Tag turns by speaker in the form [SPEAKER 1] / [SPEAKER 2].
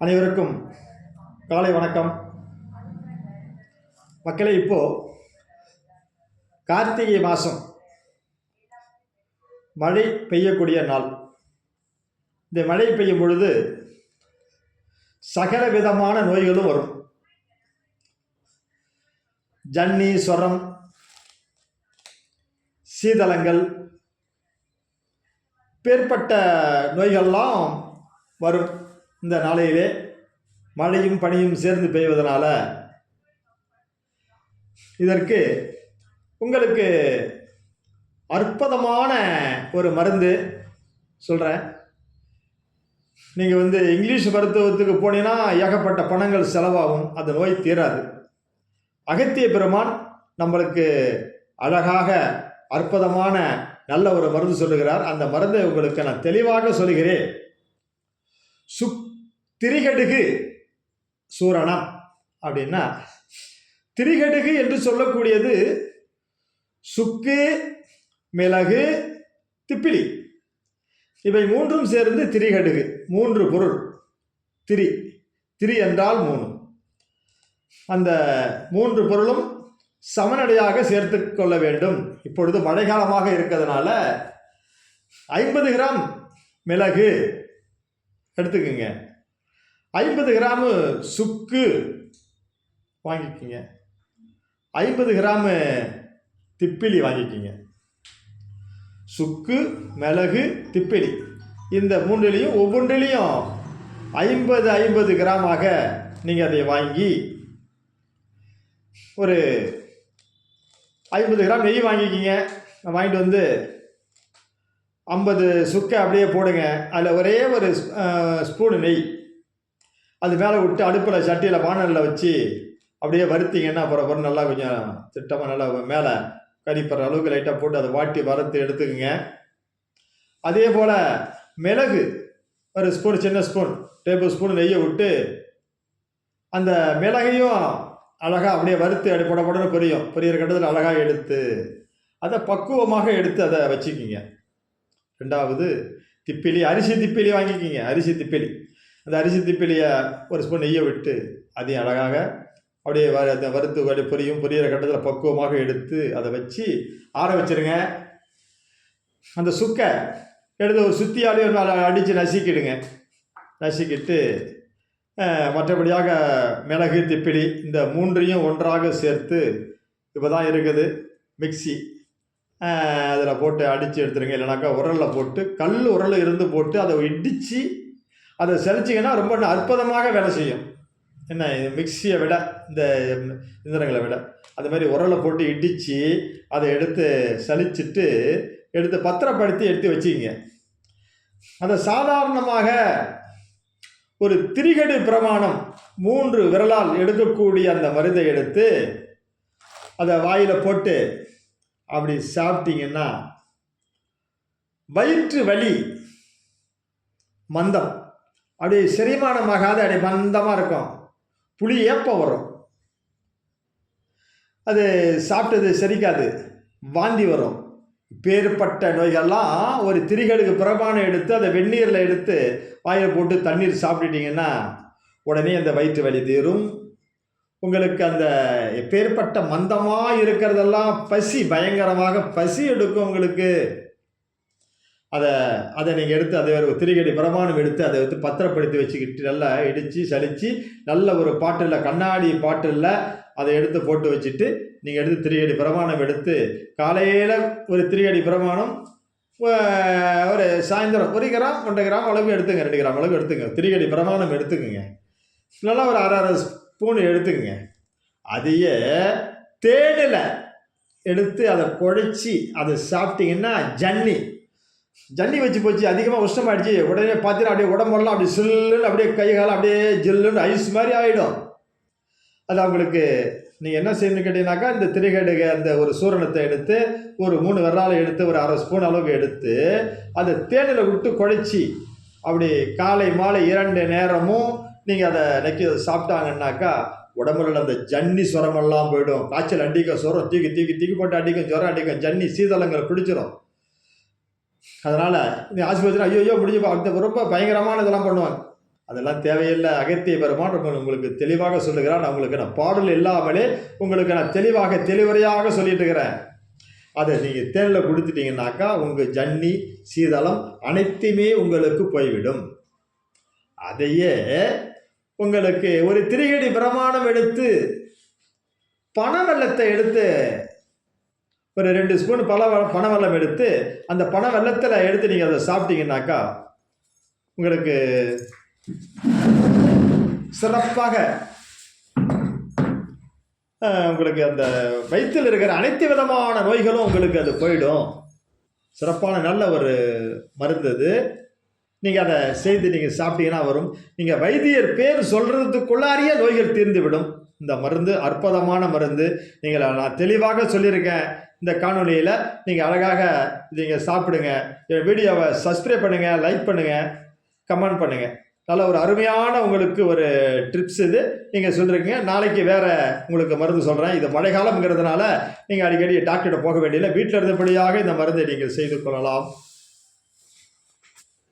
[SPEAKER 1] அனைவருக்கும் காலை வணக்கம். மக்களே, இப்போது கார்த்திகை மாதம் மழை பெய்யக்கூடிய நாள். இந்த மழை பெய்யும் பொழுது சகல விதமான நோய்களும் வரும். ஜன்னி, சொரம், சீதளங்கள், பேர்பட்ட நோய்கள்லாம் வரும். இந்த நாளையிலே மழையும் பனியும் சேர்ந்து பெய்வதனால இதற்கு உங்களுக்கு அற்புதமான ஒரு மருந்து சொல்கிறேன். நீங்கள் இங்கிலீஷ் மருத்துவத்துக்கு போனீங்கன்னா ஏகப்பட்ட பணங்கள் செலவாகும், அந்த நோய் தீராது. அகத்திய பெருமான் நம்மளுக்கு அழகாக அற்புதமான நல்ல ஒரு மருந்து சொல்லுகிறார். அந்த மருந்தை உங்களுக்கு நான் தெளிவாக சொல்கிறேன். திரிகடுகு சூரணம் அப்படின்னா, திரிகடுகு என்று சொல்லக்கூடியது சுக்கு, மிளகு, திப்பிலி, இவை மூன்றும் சேர்ந்து திரிகடுகு. மூன்று பொருள். திரி என்றால் மூணு. அந்த மூன்று பொருளும் சமநடையாக சேர்த்து கொள்ள வேண்டும். இப்பொழுது மழைக்காலமாக இருக்கிறதுனால 50 கிராம் மிளகு எடுத்துக்கோங்க, 50 கிராமு சுக்கு வாங்கிக்கோங்க, 50 கிராமு திப்பிலி வாங்கிக்கோங்க. சுக்கு, மிளகு, திப்பிலி, இந்த மூன்றிலையும் ஒவ்வொன்றிலையும் 50 கிராமாக நீங்கள் அதை வாங்கி ஒரு 50 கிராம் நெய் வாங்கிக்கிங்க. வாங்கிட்டு 50 சுக்கை அப்படியே போடுங்க. அதில் ஒரே ஒரு ஸ்பூனு நெய் அது மேலே விட்டு அடுப்பில் சட்டியில் வானலில் வச்சு அப்படியே வறுத்திங்கன்னா அப்புறம் நல்லா கொஞ்சம் திட்டமாக நல்லா மேலே கறிப்படுற அளவுக்கு லைட்டாக போட்டு அதை வாட்டி வறுத்து எடுத்துக்கோங்க. அதே போல் மிளகு ஒரு ஸ்பூன், சின்ன ஸ்பூன், டேபிள் ஸ்பூன் நெய்யை விட்டு அந்த மிளகையும் அழகாக அப்படியே வறுத்து அப்படி போடன்னு பொரியிற கட்டத்தில் அழகாக எடுத்து அதை பக்குவமாக எடுத்து அதை வச்சுக்கிங்க. ரெண்டாவது திப்பிலி, அரிசி திப்பிலி வாங்கிக்கிங்க. அரிசி திப்பிலி, அந்த அரிசி திப்பிலியை ஒரு ஸ்பூன் நெய்யை விட்டு அதையும் அழகாக அப்படியே வறுத்து அப்படியே பொரியிற கட்டத்தில் பக்குவமாக எடுத்து அதை வச்சு ஆற வச்சுருங்க. அந்த சுக்கை எடுத்து ஒரு சுத்தியாலே அடித்து நசுக்கிடுங்க. நசுக்கிட்டு மற்றபடியாக மிளகு, திப்பிலி இந்த மூன்றையும் ஒன்றாக சேர்த்து இப்போ தான் இருக்குது மிக்சி, அதில் போட்டு அடித்து எடுத்துருங்க. இல்லைனாக்கா உரலில் போட்டு, கல் உரல் இருந்து போட்டு அதை இடித்து அதை செலிச்சிங்கன்னா ரொம்ப அற்புதமாக வேலை செய்யும். என்ன, மிக்சியை விட இந்த இயந்திரங்களை விட அது மாதிரி உரலை போட்டு இடித்து அதை எடுத்து சலிச்சிட்டு எடுத்து பத்திரப்படுத்தி எடுத்து வச்சுக்கிங்க. அதை சாதாரணமாக ஒரு திரிகடு பிரமாணம் 3 விரலால் எடுக்கக்கூடிய அந்த மருந்தை எடுத்து அதை வாயில் போட்டு அப்படி சாப்பிட்டீங்கன்னா வயிற்று வலி, மந்தம், அப்படியே செரிமானமாகாத அப்படியே மந்தமாக இருக்கும், புளி ஏப்பம் வரும், அது சாப்பிட்டது செரிக்காது, வாந்தி வரும். பேர்பட்ட நோய்கள்லாம் ஒரு திரிகடுக்கு பிரமாணம் எடுத்து அதை வெந்நீரில் எடுத்து வாயில் போட்டு தண்ணீர் சாப்பிட்டுட்டிங்கன்னா உடனே அந்த வயிற்று வலி தீரும். உங்களுக்கு அந்த பேர்பட்ட மந்தமாக இருக்கிறதெல்லாம் பசி, பயங்கரமாக பசி எடுக்கும் உங்களுக்கு. அதை நீங்கள் எடுத்து அதை ஒரு திரிகடி பிரமாணம் எடுத்து அதை பத்திரப்படுத்தி வச்சுக்கிட்டு நல்லா இடித்து சலித்து நல்ல ஒரு பாட்டில், கண்ணாடி பாட்டிலில் அதை எடுத்து போட்டு வச்சுட்டு நீங்கள் எடுத்து திரிகடி பிரமாணம் எடுத்து காலையில் ஒரு திரிகடி பிரமாணம், ஒரு சாயந்தரம் 1 கிராம் 1.5 கிராம் அளவு எடுத்துங்க, 2 கிராம் அளவு எடுத்துங்க. திரிகடி பிரமாணம் எடுத்துக்குங்க. நல்லா ஒரு அரை ஸ்பூன் எடுத்துக்குங்க. அதையே தேனில் எடுத்து அதை குழைச்சி அதை சாப்பிட்டீங்கன்னா ஜன்னி வச்சு போச்சு, அதிகமாக உஷ்ணமாகிடுச்சு, உடனே பார்த்தீங்கன்னா அப்படியே உடம்பெல்லாம் அப்படியே சில்லுன்னு அப்படியே கை காலம் அப்படியே ஜில்லுன்னு ஐஸ் மாதிரி ஆகிடும். அது அவங்களுக்கு நீங்கள் என்ன செய்யணும்னு கேட்டீங்கன்னாக்கா, இந்த திரிகடுக அந்த ஒரு சூரணத்தை எடுத்து ஒரு 3 விரலால் எடுத்து ஒரு அரை ஸ்பூன் அளவுக்கு எடுத்து அதை தேனில் விட்டு குழைச்சி அப்படி காலை மாலை 2 நேரமும் நீங்கள் அதை நக்கி சாப்பிட்டாங்கன்னாக்கா உடம்புல அந்த ஜன்னி சுரமெல்லாம் போயிடும். காய்ச்சல் அடிக்கும், சுரம் தூக்கி போட்டு அடிக்கும், ஜுரம் அடிக்கும், ஜன்னி சீதளங்களை பிடிச்சிடும். அதனால் இந்த ஆஸ்பத்திரி ஐயோ முடிஞ்சு அந்த ரொம்ப பயங்கரமான இதெல்லாம் பண்ணுவாங்க. அதெல்லாம் தேவையில்லை. அகத்திய பெருமான் உங்களுக்கு தெளிவாக சொல்லுகிறான். நான் பாடல் இல்லாமலே உங்களுக்கு நான் தெளிவுரையாக சொல்லிட்டு இருக்கிறேன். அதை நீங்கள் தேனில் கொடுத்துட்டீங்கன்னாக்கா உங்கள் ஜன்னி சீதளம் அனைத்துமே உங்களுக்கு போய்விடும். அதையே உங்களுக்கு ஒரு திரிகடி பிரமாணம் எடுத்து பனை வெல்லத்தை எடுத்து ஒரு 2 ஸ்பூன் பனை வெல்லம் எடுத்து அந்த பனை வெல்லத்தில் எடுத்து நீங்கள் அதை சாப்பிட்டீங்கன்னாக்கா உங்களுக்கு சிறப்பாக உங்களுக்கு அந்த வயிற்றில் இருக்கிற அனைத்து விதமான நோய்களும் உங்களுக்கு அது போயிடும். சிறப்பான நல்ல ஒரு மருந்து அது. நீங்கள் அதை செய்து நீங்கள் சாப்பிட்டீங்கன்னா வரும். நீங்கள் வைத்தியர் பேர் சொல்கிறதுக்குள்ளாரியே நோய்கள் தீர்ந்து விடும். இந்த மருந்து அற்புதமான மருந்து. நான் தெளிவாக சொல்லியிருக்கேன் இந்த காணொலியில். நீங்கள் அழகாக நீங்கள் சாப்பிடுங்க. வீடியோவை சப்ஸ்கிரைப் பண்ணுங்கள், லைக் பண்ணுங்கள், கமெண்ட் பண்ணுங்கள். நல்ல ஒரு அருமையான உங்களுக்கு ஒரு ட்ரிப்ஸ் இது நீங்கள் சொல்கிறீங்க. நாளைக்கு வேறு உங்களுக்கு மருந்து சொல்கிறேன். இது மழைக்காலம்ங்கிறதுனால நீங்கள் அடிக்கடி டாக்டர்கிட்ட போக வேண்டியதில்லை. வீட்டில் இருந்தபடியாக இந்த மருந்தை நீங்கள் செய்து கொள்ளலாம்.